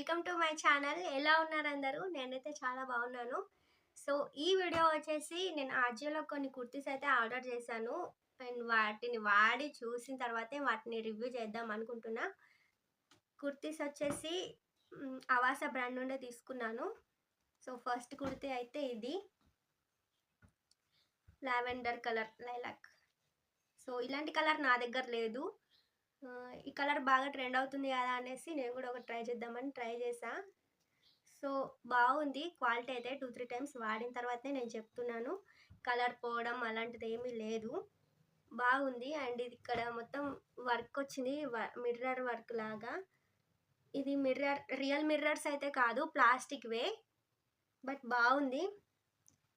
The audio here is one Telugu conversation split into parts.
Welcome to my channel. ఎలా ఉన్నారు అందరూ? నేనైతే చాలా బాగున్నాను. సో ఈ వీడియో వచ్చేసి నేను ఆజియోలో కొన్ని కుర్తీస్ అయితే ఆర్డర్ చేశాను. అండ్ వాటిని వాడి చూసిన తర్వాతే వాటిని రివ్యూ చేద్దాం అనుకుంటున్నా. కుర్తీస్ వచ్చేసి అవాసా బ్రాండ్ నుండే తీసుకున్నాను. సో ఫస్ట్ కుర్తీ అయితే ఇది లావెండర్ కలర్, లైలాక్. సో ఇలాంటి కలర్ నా దగ్గర లేదు. ఈ కలర్ బాగా ట్రెండ్ అవుతుంది కదా అనేసి నేను కూడా ఒక ట్రై చేద్దామని ట్రై చేసా. సో బాగుంది క్వాలిటీ అయితే. 2-3 టైమ్స్ వాడిన తర్వాతనే నేను చెప్తున్నాను. కలర్ పోవడం అలాంటిది ఏమీ లేదు, బాగుంది. అండ్ ఇది ఇక్కడ మొత్తం వర్క్ వచ్చింది, మిర్రర్ వర్క్ లాగా. ఇది మిర్రర్, రియల్ మిర్రర్స్ అయితే కాదు, ప్లాస్టిక్ వే, బట్ బాగుంది.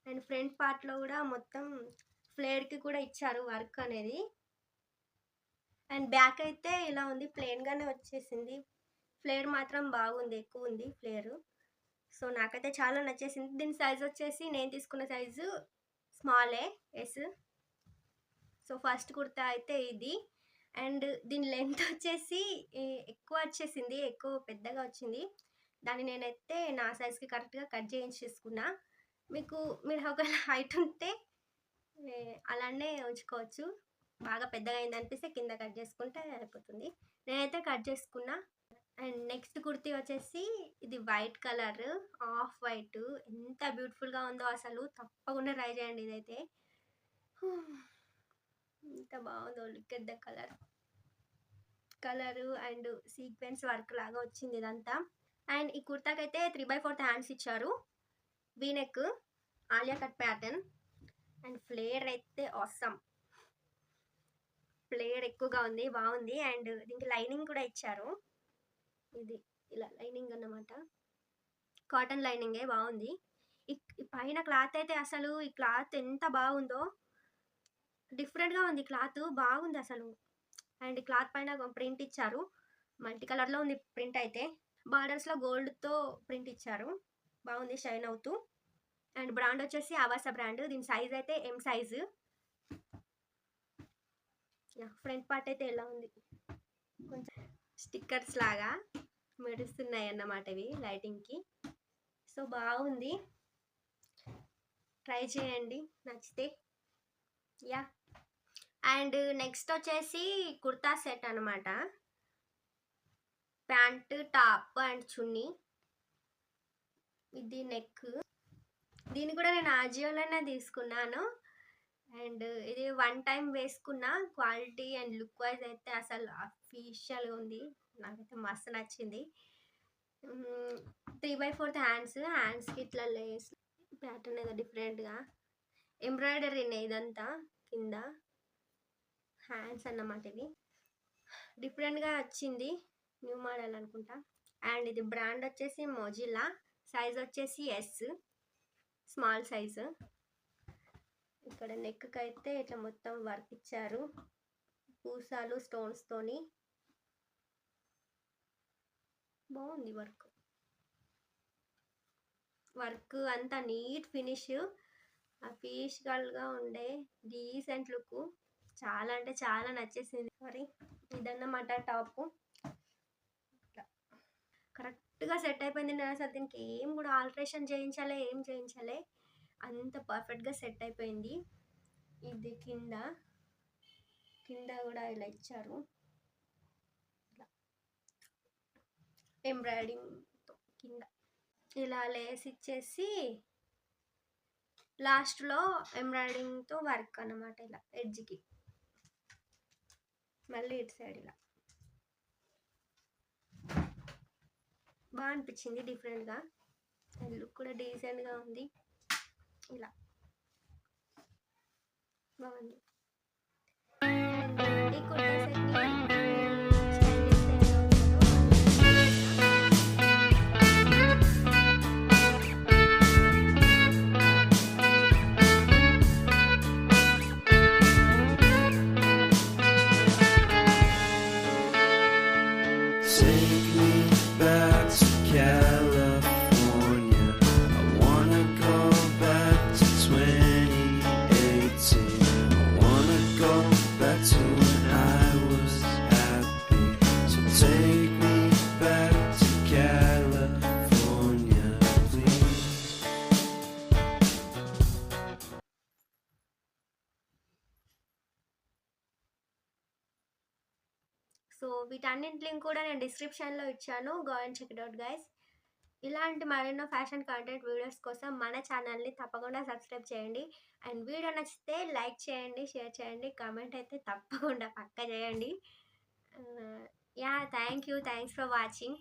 అండ్ ఫ్రంట్ పార్ట్లో కూడా మొత్తం ఫ్లేర్కి కూడా ఇచ్చారు వర్క్ అనేది. అండ్ బ్యాక్ అయితే ఇలా ఉంది, ప్లెయిన్గానే వచ్చేసింది. ఫ్లేర్ మాత్రం బాగుంది, ఎక్కువ ఉంది ఫ్లేరు. సో నాకైతే చాలా నచ్చేసింది. దీని సైజ్ వచ్చేసి నేను తీసుకున్న సైజు స్మాలే, ఎస్. సో ఫస్ట్ కుర్తా అయితే ఇది. అండ్ దీని లెంత్ వచ్చేసి ఎక్కువ వచ్చేసింది, ఎక్కువ పెద్దగా వచ్చింది. దాన్ని నేనైతే నా సైజ్కి కరెక్ట్గా కట్ చేయించేసుకున్నా. మీరు ఒకవేళ హైట్ ఉంటే అలానే ఉంచుకోవచ్చు. బాగా పెద్దగా అయింది అనిపిస్తే కింద కట్ చేసుకుంటే అయిపోతుంది. నేనైతే కట్ చేసుకున్నా. అండ్ నెక్స్ట్ కుర్తీ వచ్చేసి ఇది వైట్ కలర్, ఆఫ్ వైట్. ఎంత బ్యూటిఫుల్గా ఉందో అసలు, తప్పకుండా ట్రై చేయండి. ఇదైతే ఎంత బాగుందో, look at the colour and sequence work లాగా వచ్చింది ఇదంతా. అండ్ ఈ కుర్తాకైతే 3/4 హ్యాండ్స్ ఇచ్చారు, V neck, Alia cut pattern. And flare అయితే ఆసమ్, ఫ్లేర్ ఎక్కువగా ఉంది, బాగుంది. అండ్ దీనికి లైనింగ్ కూడా ఇచ్చారు. ఇది ఇలా లైనింగ్ అన్నమాట, కాటన్ లైనింగే, బాగుంది. ఈ పైన క్లాత్ అయితే అసలు, ఈ క్లాత్ ఎంత బాగుందో, డిఫరెంట్గా ఉంది క్లాత్, బాగుంది అసలు. అండ్ క్లాత్ పైన ప్రింట్ ఇచ్చారు, మల్టీ కలర్లో ఉంది ప్రింట్ అయితే. బార్డర్స్లో గోల్డ్తో ప్రింట్ ఇచ్చారు, బాగుంది, షైన్ అవుతూ. అండ్ బ్రాండ్ వచ్చేసి అవాసా బ్రాండ్. దీని సైజ్ అయితే ఎం సైజు. ఫ్రంట్ పార్ట్ అయితే ఎలా ఉంది, కొంచెం స్టిక్కర్స్ లాగా మెరుస్తున్నాయి అన్నమాట ఇవి లైటింగ్కి. సో బాగుంది, ట్రై చేయండి నచ్చితే. యా. అండ్ నెక్స్ట్ వచ్చేసి కుర్తా సెట్ అనమాట, ప్యాంట్, టాప్ అండ్ చున్నీ. ఇది నెక్. దీన్ని కూడా నేను ఆజియోలోనే తీసుకున్నాను. అండ్ ఇది 1 టైం వేసుకున్న, క్వాలిటీ అండ్ లుక్ వైజ్ అయితే అసలు అఫీషియల్గా ఉంది, నాకైతే మస్తు నచ్చింది. 3/4 హ్యాండ్స్కి ఇట్లా లేస్ ప్యాటర్న్ ఏదో డిఫరెంట్గా ఎంబ్రాయిడరీనే ఇదంతా, కింద హ్యాండ్స్ అన్నమాట. ఇది డిఫరెంట్గా వచ్చింది, న్యూ మోడల్ అనుకుంటా. అండ్ ఇది బ్రాండ్ వచ్చేసి మొజిల్లా, సైజ్ వచ్చేసి ఎస్, స్మాల్ సైజు. ఇక్కడ నెక్కి అయితే ఇట్లా మొత్తం వర్క్ ఇచ్చారు, పూసాలు స్టోన్స్తోని, బాగుంది వర్క్ అంతా నీట్ ఫినిష్, అఫీషియల్గా ఉండే డీసెంట్ లుక్. చాలా అంటే చాలా నచ్చేసింది. మరి ఇదన్నమాట టాప్, కరెక్ట్గా సెట్ అయిపోయింది. నేను అసలు దీనికి ఏం కూడా ఆల్టరేషన్ చేయించాలి, ఏం చేయించాలి, అంత పర్ఫెక్ట్గా సెట్ అయిపోయింది. ఇది కింద కూడా ఇలా ఇచ్చారు, ఇలా ఎంబ్రాయిడింగ్తో కింద ఇలా లేస్ ఇచ్చేసి లాస్ట్లో ఎంబ్రాయిడింగ్తో వర్క్ అన్నమాట, ఇలా ఎడ్జ్కి. మళ్ళీ ఇటు సైడ్ ఇలా బాగా అనిపించింది, డిఫరెంట్గా. లుక్ కూడా డీసెంట్గా ఉంది, ఇలా బాగుంది. ఈ కుర్తా సెట్ని సో వీటన్నింటి లింక్ కూడా నేను డిస్క్రిప్షన్‌లో ఇచ్చాను. Go and check it out guys. ఇలాంటి మరెన్నో ఫ్యాషన్ కంటెంట్ వీడియోస్ కోసం మన ఛానల్‌ని తప్పకుండా సబ్స్క్రైబ్ చేయండి. అండ్ వీడియో నచ్చితే లైక్ చేయండి, షేర్ చేయండి, కామెంట్ అయితే తప్పకుండా పక్కా చేయండి. Yeah! Thank you. Thanks for watching.